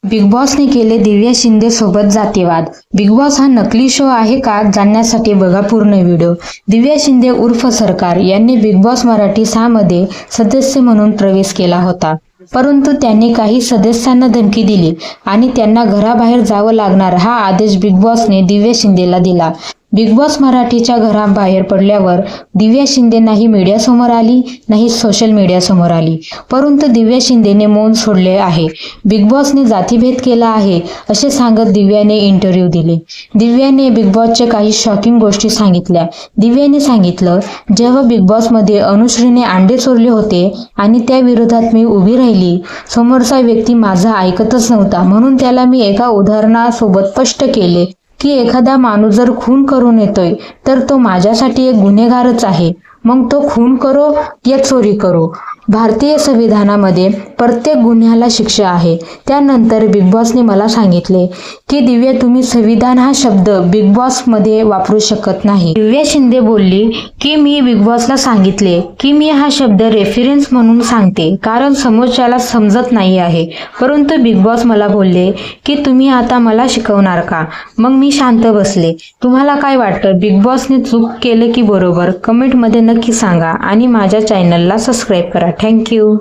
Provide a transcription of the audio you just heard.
Big बॉसने केले दिव्या शिंदे सोबत जातीवाद. बिग बॉस हा नकली शो आहे का? जाणण्यासाठी बघा पूर्ण व्हिडिओ. दिव्या शिंदे उर्फ सरकार यांनी बिग बॉस मराठी 6 मध्ये सदस्य म्हणून प्रवेश केला होता. परंतु त्यांनी काही सदस्यांना धमकी दिली आणि त्यांना घराबाहेर जावं लागणार हा आदेश बिग बॉसने दिव्या शिंदेला दिला. बिग बॉस मराठीच्या घराबाहेर पडल्यावर दिव्या शिंदे नाही मीडियासमोर आली, नाही सोशल मीडियासमोर आली. परंतु दिव्या शिंदेने मौन सोडले आहे. बिग बॉसने जातीभेद केला आहे असे सांगत दिव्याने इंटरव्ह्यू दिले. दिव्याने बिग बॉसच्या काही शॉकिंग गोष्टी सांगितल्या. दिव्याने सांगितलं, जेव्हा बिग बॉसमध्ये अनुश्रीने अंडे चोरले होते आणि त्या विरोधात मी उभी राहिली, समोरचा व्यक्ती माझा ऐकतच नव्हता, म्हणून त्याला मी एका उदाहरणासोबत स्पष्ट केले की एखादा माणूस जर खून करून येतोय तर तो माझ्यासाठी एक गुन्हेगारच आहे, मग तो खून करो या चोरी करो. भारतीय संविधानामध्ये प्रत्येक गुन्ह्याला शिक्षा आहे. त्यानंतर बिग बॉसने मला सांगितले की दिव्या, तुम्ही संविधान हा शब्द बिग बॉस मध्ये वापरू शकत नाही. दिव्या शिंदे बोलली की मी बिग बॉसला सांगितले की मी हा शब्द रेफरन्स म्हणून सांगते कारण समोरच्याला समजत नाही आहे. परंतु बिग बॉस मला बोलले की तुम्ही आता मला शिकवणार का? मग मी शांत बसले. तुम्हाला काय वाटतं, बिग बॉसने चूक केले की बरोबर? कमेंट मध्ये नक्की सांगा आणि माझ्या चॅनलला सबस्क्राईब करा. थँक्यू.